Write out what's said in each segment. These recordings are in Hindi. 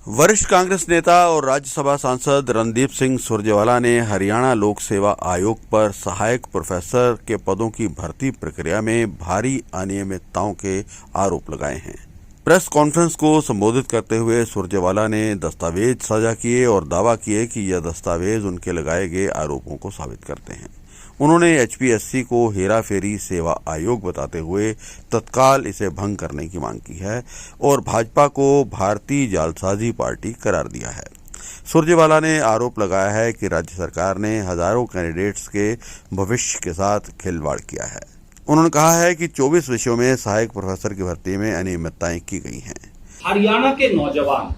वरिष्ठ कांग्रेस नेता और राज्यसभा सांसद रणदीप सिंह सुरजेवाला ने हरियाणा लोक सेवा आयोग पर सहायक प्रोफेसर के पदों की भर्ती प्रक्रिया में भारी अनियमितताओं के आरोप लगाए हैं। प्रेस कॉन्फ्रेंस को संबोधित करते हुए सुरजेवाला ने दस्तावेज साझा किए और दावा किए कि यह दस्तावेज उनके लगाए गए आरोपों को साबित करते हैं। उन्होंने एचपीएससी को हेराफेरी सेवा आयोग बताते हुए तत्काल इसे भंग करने की मांग की है और भाजपा को भारतीय जालसाजी पार्टी करार दिया है। सुरजेवाला ने आरोप लगाया है कि राज्य सरकार ने हजारों कैंडिडेट्स के भविष्य के साथ खिलवाड़ किया है। उन्होंने कहा है कि 24 विषयों में सहायक प्रोफेसर की भर्ती में अनियमितताएं की गई हैं। हरियाणा के नौजवान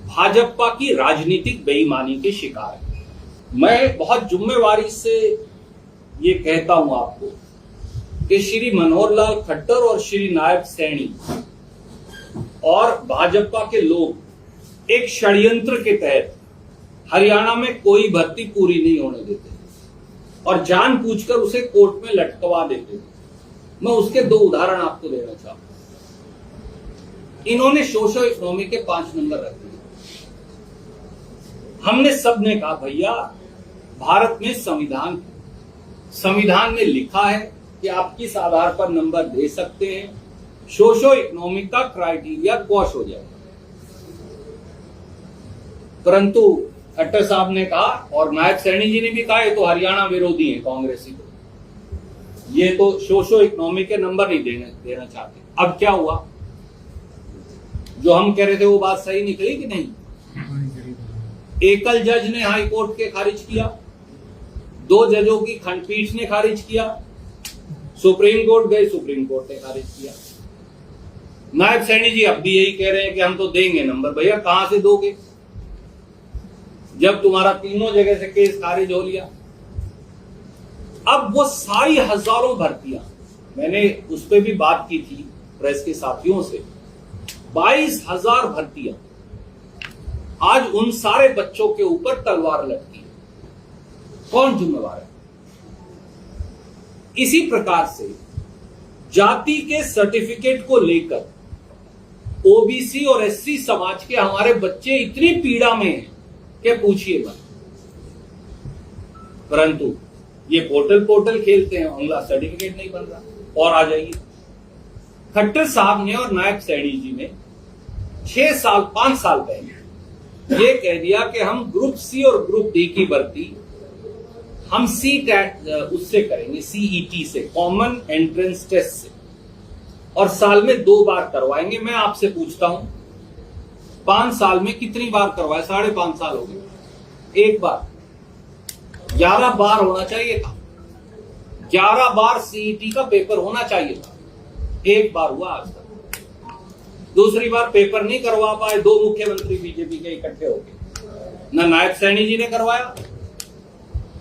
भाजपा की राजनीतिक बेईमानी के शिकार हैं। मैं बहुत जिम्मेवारी से ये कहता हूं आपको कि श्री मनोहर लाल खट्टर और श्री नायब सैनी और भाजपा के लोग एक षड्यंत्र के तहत हरियाणा में कोई भर्ती पूरी नहीं होने देते और जानबूझकर उसे कोर्ट में लटकवा देते थे। मैं उसके 2 उदाहरण आपको देना चाहूंगा। इन्होंने सोशो इकोनॉमी के 5 नंबर रख दिए। हमने सबने कहा भैया भारत में संविधान में लिखा है कि आप किस आधार पर नंबर दे सकते हैं। सोशो इकोनॉमिक का क्राइटेरिया क्वॉश हो जाएगा। परंतु खट्टर साहब ने कहा और नायब सैनी जी ने भी कहा ये तो हरियाणा विरोधी है, कांग्रेसी को ये तो सोशो इकोनॉमिक के नंबर नहीं देना चाहते। अब क्या हुआ, जो हम कह रहे थे वो बात सही निकली कि नहीं? एकल जज ने हाई कोर्ट के खारिज किया, 2 जजों की खंडपीठ ने खारिज किया, सुप्रीम कोर्ट गए, सुप्रीम कोर्ट ने खारिज किया। नायब सैनी जी अब भी यही कह रहे हैं कि हम तो देंगे नंबर। भैया कहां से दोगे जब तुम्हारा तीनों जगह से केस खारिज हो लिया? अब वो सारी हजारों भर्तियां, मैंने उस पर भी बात की थी प्रेस के साथियों से, 22,000 भर्तियां आज उन सारे बच्चों के ऊपर तलवार लटकी। कौन जिम्मेवार है? इसी प्रकार से जाति के सर्टिफिकेट को लेकर ओबीसी और एससी समाज के हमारे बच्चे इतनी पीड़ा में हैं कि पूछिए मत। परंतु ये पोर्टल खेलते हैं, उनका सर्टिफिकेट नहीं बन रहा। और आ जाइए, खट्टर साहब ने और नायब सैनी जी ने 5 साल पहले ये कह दिया कि हम ग्रुप सी और ग्रुप डी की भर्ती हम सीटेट उससे करेंगे, सीईटी से, कॉमन एंट्रेंस टेस्ट से, और साल में 2 बार करवाएंगे। मैं आपसे पूछता हूं 5 साल में कितनी बार करवाए? 5.5 साल हो गए। 1 बार, 11 बार होना चाहिए था। 11 बार सीईटी का पेपर होना चाहिए था, 1 बार हुआ आज तक। दूसरी बार पेपर नहीं करवा पाए 2 मुख्यमंत्री बीजेपी के इकट्ठे होकर। ना नायब सैनी जी ने करवाया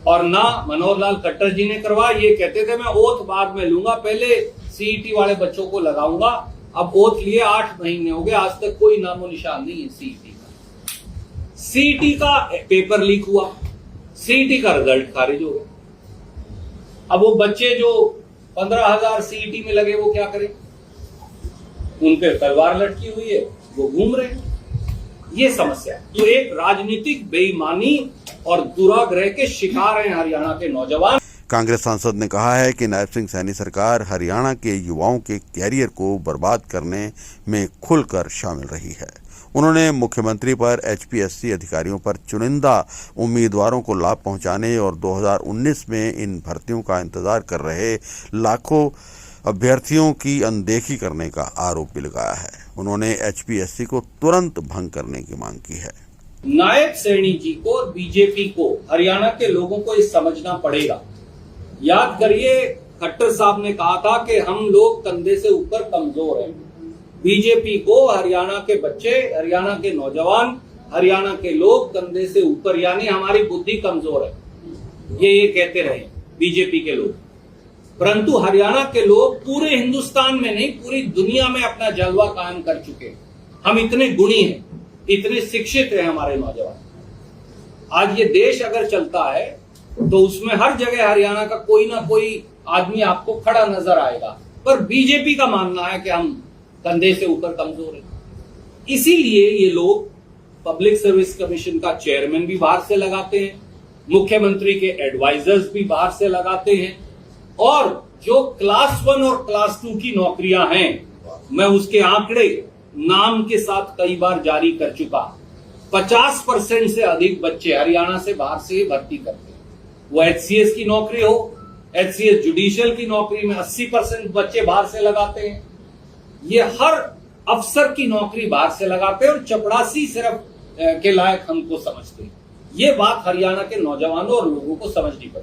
और ना मनोहर लाल खट्टर जी ने करवाया। ये कहते थे मैं ओथ बाद में लूंगा, पहले सीईटी वाले बच्चों को लगाऊंगा। अब ओथ लिए 8 महीने हो गए, आज तक कोई नामो निशान नहीं है सीईटी का। सीईटी का पेपर लीक हुआ, सीईटी का रिजल्ट खारिज हो गया। अब वो बच्चे जो 15,000 सीईटी में लगे वो क्या करें? उन पे तलवार लटकी हुई है, वो घूम रहे हैं। ये समस्या है। तो एक राजनीतिक बेईमानी और दुराग्रह के शिकार हैं हरियाणा के नौजवान। कांग्रेस सांसद ने कहा है कि नायब सिंह सैनी सरकार हरियाणा के युवाओं के कैरियर को बर्बाद करने में खुलकर शामिल रही है। उन्होंने मुख्यमंत्री पर एचपीएससी अधिकारियों पर चुनिंदा उम्मीदवारों को लाभ पहुंचाने और 2019 में इन भर्तियों का इंतजार कर रहे लाखों अभ्यर्थियों की अनदेखी करने का आरोप भी लगाया है। उन्होंने एचपीएससी को तुरंत भंग करने की मांग की है। नायब सैनी जी को और बीजेपी को, हरियाणा के लोगों को ये समझना पड़ेगा। याद करिए, खट्टर साहब ने कहा था कि हम लोग कंधे से ऊपर कमजोर हैं। बीजेपी को हरियाणा के बच्चे, हरियाणा के नौजवान, हरियाणा के लोग कंधे से ऊपर, यानी हमारी बुद्धि कमजोर है, ये कहते रहे बीजेपी के लोग। परंतु हरियाणा के लोग पूरे हिंदुस्तान में नहीं, पूरी दुनिया में अपना जलवा कायम कर चुके हैं। हम इतने गुणी हैं, इतने शिक्षित हैं हमारे नौजवान। आज ये देश अगर चलता है तो उसमें हर जगह हरियाणा का कोई ना कोई आदमी आपको खड़ा नजर आएगा। पर बीजेपी का मानना है कि हम कंधे से ऊपर कमजोर हैं। इसीलिए ये लोग पब्लिक सर्विस कमीशन का चेयरमैन भी बाहर से लगाते हैं, मुख्यमंत्री के एडवाइजर्स भी बाहर से लगाते हैं, और जो क्लास 1 और क्लास 2 की नौकरियां हैं, मैं उसके आंकड़े नाम के साथ कई बार जारी कर चुका। 50% से अधिक बच्चे हरियाणा से बाहर से भर्ती करते हैं। वो HCS की नौकरी हो, HCS जुडिशियल की नौकरी में 80% बच्चे बाहर से लगाते हैं। ये हर अफसर की नौकरी बाहर से लगाते हैं और चपरासी सिर्फ के लायक हमको समझते हैं। ये बात हरियाणा के नौजवानों और लोगों को समझनी पड़ेगी।